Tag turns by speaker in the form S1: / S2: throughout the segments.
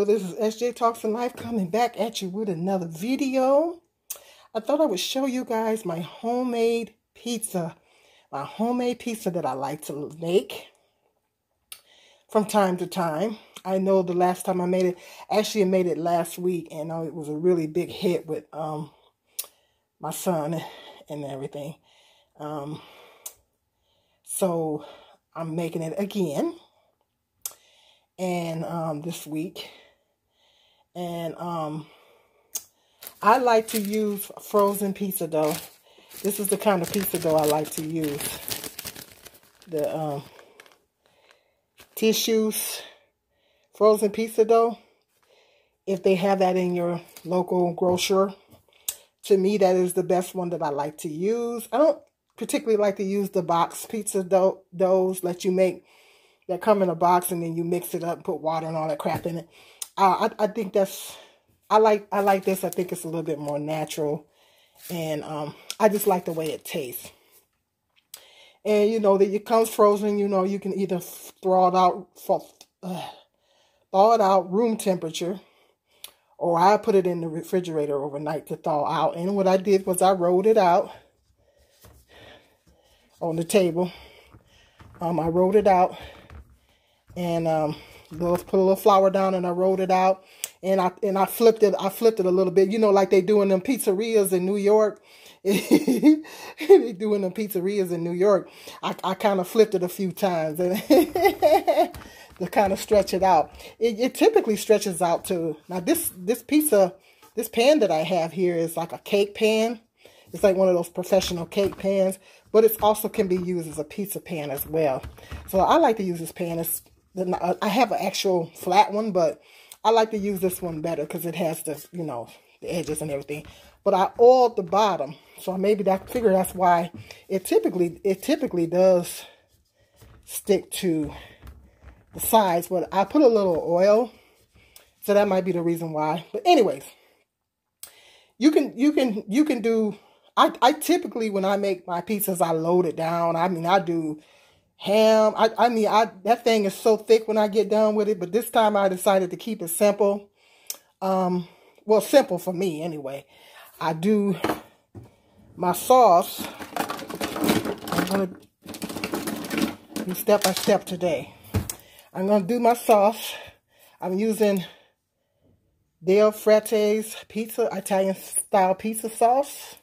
S1: Hello, this is SJ Talks and Life coming back at you with another video. I thought I would show you guys my homemade pizza. My homemade pizza that I like to make from time to time. I know the last time I made it, actually I made it last week, and it was a really big hit with my son and everything. So I'm making it again. And this week, and I like to use frozen pizza dough. This is the kind of pizza dough I like to use. The Tissues frozen pizza dough, if they have that in your local grocer, to me that is the best one that I like to use. I don't particularly like to use the box pizza doughs that you make that come in a box and then you mix it up and put water and all that crap in it. I think that's, I like this. I think it's a little bit more natural, and I just like the way it tastes. And you know that it comes frozen. You know, you can either thaw it out room temperature, or I put it in the refrigerator overnight to thaw out. And what I did was I rolled it out on the table. I rolled it out. And put a little flour down, and I rolled it out, and I flipped it. I flipped it a little bit, you know, like they do in them pizzerias in New York. They do in them pizzerias in New York. I kind of flipped it a few times and to kind of stretch it out. It typically stretches out to, now this pan that I have here is like a cake pan. It's like one of those professional cake pans, but it also can be used as a pizza pan as well. So I like to use this pan. I have an actual flat one, but I like to use this one better because it has the, you know, the edges and everything. But I oiled the bottom, so maybe that's why it typically does stick to the sides. But I put a little oil, so that might be the reason why. But anyways, you can do. I typically, when I make my pizzas, I load it down. I mean, I do ham. That thing is so thick when I get done with it. But this time I decided to keep it simple. Well, simple for me anyway. I do my sauce. I'm going to do step by step today. I'm going to do my sauce. I'm using Del Fratte's Italian style pizza sauce.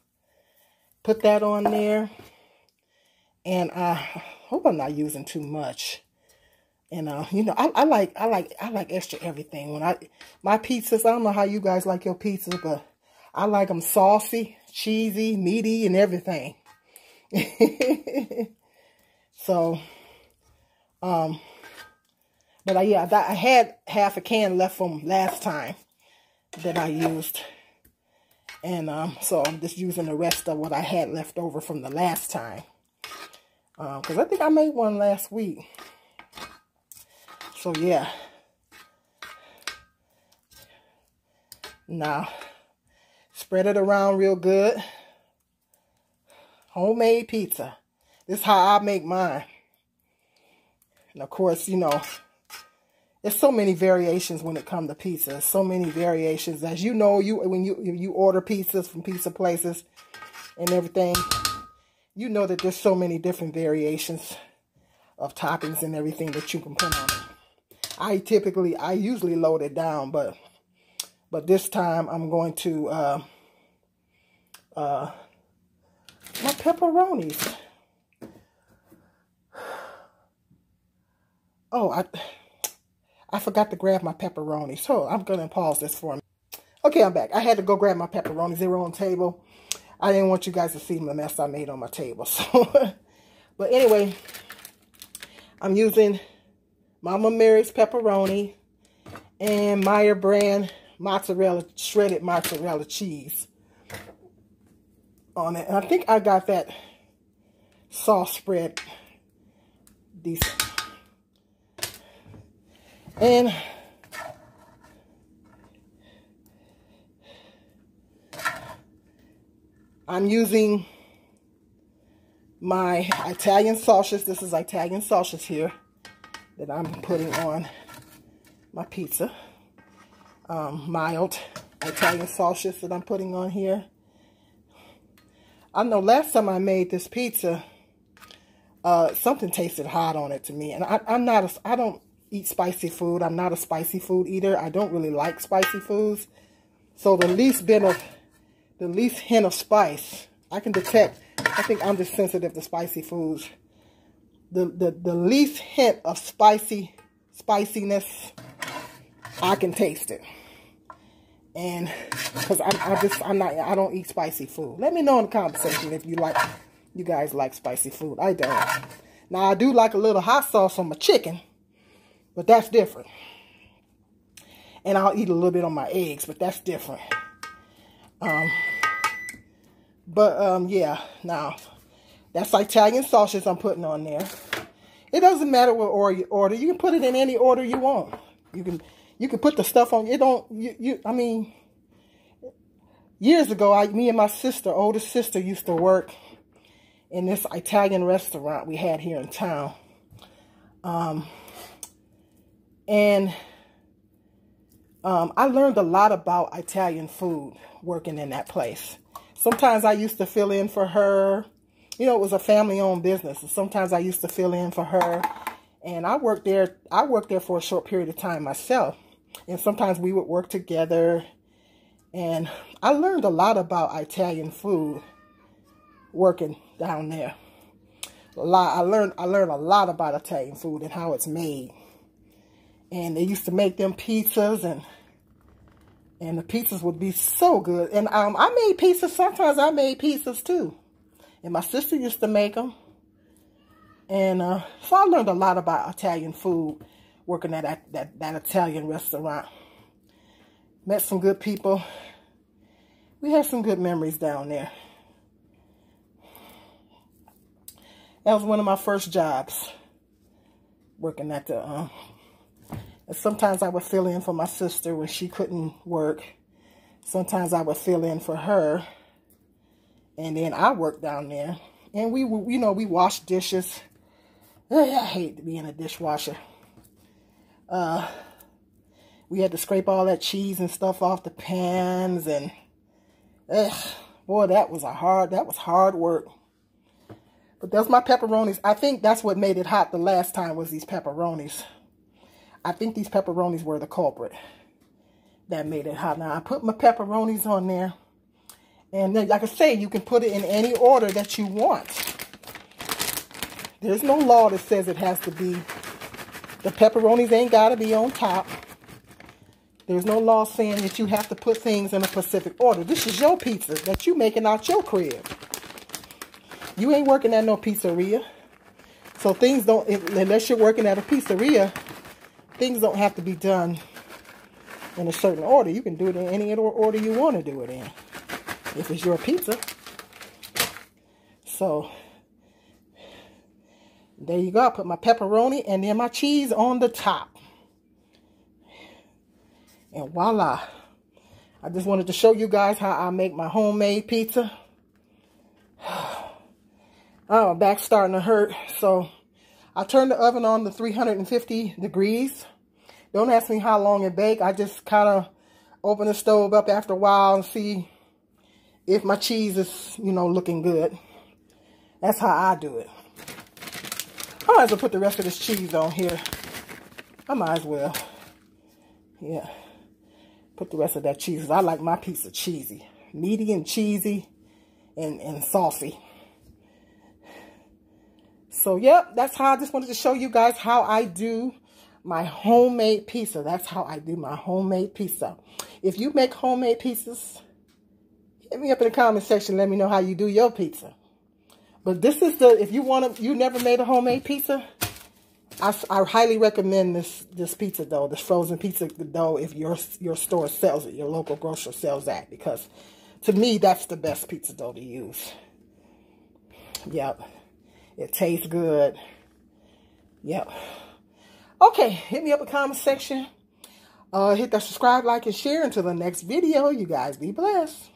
S1: Put that on there. And I hope I'm not using too much. And you know, I like extra everything. When my pizzas, I don't know how you guys like your pizzas, but I like them saucy, cheesy, meaty, and everything. So, but I had half a can left from last time that I used. And so I'm just using the rest of what I had left over from the last time. Because I think I made one last week. So yeah. Now, spread it around real good. Homemade pizza. This is how I make mine. And of course, you know, there's so many variations when it comes to pizza. So many variations. As you know, when you order pizzas from pizza places and everything, you know that there's so many different variations of toppings and everything that you can put on it. I usually load it down, but this time I'm going to my pepperonis. Oh, I forgot to grab my pepperonis. So I'm going to pause this for a minute. Okay, I'm back. I had to go grab my pepperonis. They were on the table. I didn't want you guys to see the mess I made on my table. So, but anyway, I'm using Mama Mary's pepperoni and Meyer brand shredded mozzarella cheese on it. And I think I got that sauce spread decent. And I'm using my Italian sausages. This is Italian sausages here that I'm putting on my pizza. mild Italian sausage that I'm putting on here. I know last time I made this pizza, something tasted hot on it to me. And I don't eat spicy food. I'm not a spicy food eater. I don't really like spicy foods. So the least hint of spice, I can detect. I think I'm just sensitive to spicy foods. The least hint of spiciness, I can taste it. And because I don't eat spicy food. Let me know in the comment section if you guys like spicy food. I don't. Now I do like a little hot sauce on my chicken, but that's different. And I'll eat a little bit on my eggs, but that's different. Yeah, now that's Italian sausage I'm putting on there. It doesn't matter what order. You can put it in any order you want. You can put the stuff on. I mean, years ago, me and my sister, older sister, used to work in this Italian restaurant we had here in town. I learned a lot about Italian food working in that place. Sometimes I used to fill in for her. You know, it was a family-owned business. And sometimes I used to fill in for her. And I worked there for a short period of time myself. And sometimes we would work together. And I learned a lot about Italian food working down there. I learned a lot about Italian food and how it's made. And they used to make them pizzas, and the pizzas would be so good. And I made pizzas. Sometimes I made pizzas too. And my sister used to make them. And so I learned a lot about Italian food working at that Italian restaurant. Met some good people. We had some good memories down there. That was one of my first jobs, working at the... And sometimes I would fill in for my sister when she couldn't work. Sometimes I would fill in for her. And then I worked down there. And we washed dishes. I hate being a dishwasher. We had to scrape all that cheese and stuff off the pans. And, boy, that was hard work. But that's my pepperonis. I think that's what made it hot the last time was these pepperonis. I think these pepperonis were the culprit that made it hot. Now, I put my pepperonis on there. And then, like I say, you can put it in any order that you want. There's no law that says it has to be. The pepperonis ain't got to be on top. There's no law saying that you have to put things in a specific order. This is your pizza that you making out your crib. You ain't working at no pizzeria. So things don't, unless you're working at a pizzeria, things don't have to be done in a certain order. You can do it in any order you want to do it in, if it's your pizza. So, there you go. I put my pepperoni and then my cheese on the top. And voila. I just wanted to show you guys how I make my homemade pizza. Oh, my back's starting to hurt. So, I turned the oven on to 350 degrees. Don't ask me how long it baked. I just kind of open the stove up after a while and see if my cheese is, looking good. That's how I do it. I might as well put the rest of this cheese on here. I might as well. Yeah. Put the rest of that cheese. I like my pizza cheesy. Meaty and cheesy and saucy. So, yep, that's how I just wanted to show you guys how I do my homemade pizza. That's how I do my homemade pizza. If you make homemade pizzas, hit me up in the comment section. Let me know how you do your pizza. But this is if you never made a homemade pizza, I highly recommend this pizza dough, this frozen pizza dough, if your store sells it, your local grocer sells that. Because to me, that's the best pizza dough to use. Yep. It tastes good. Yep. Okay, hit me up in the comment section. Hit that subscribe, like, and share. Until the next video, you guys be blessed.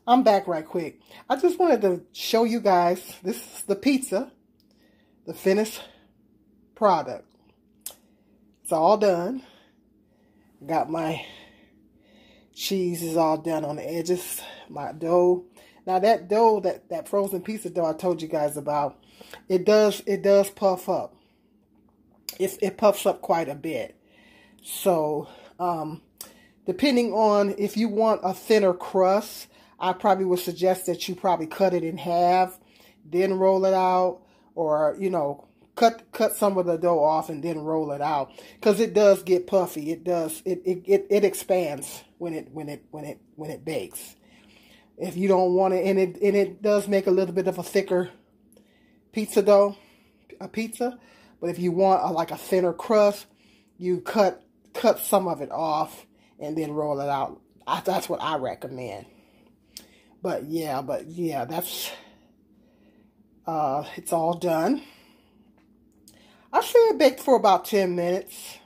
S1: I'm back right quick. I just wanted to show you guys, this is the pizza, the finished product. It's all done. Got my cheese is all done on the edges. My dough. Now that dough, that frozen pizza dough I told you guys about, it does puff up. It puffs up quite a bit. So, depending on if you want a thinner crust, I probably would suggest that you probably cut it in half, then roll it out, or, you know, cut some of the dough off and then roll it out, because it does get puffy. It expands when it bakes. If you don't want it, and it does make a little bit of a thicker pizza dough, a pizza. But if you want like a thinner crust, you cut some of it off and then roll it out. That's what I recommend. But yeah, that's it's all done. I say it baked for about 10 minutes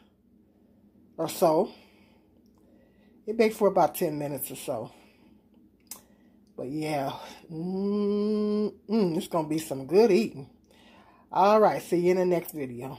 S1: or so. It baked for about 10 minutes or so. But yeah, it's gonna be some good eating. All right, see you in the next video.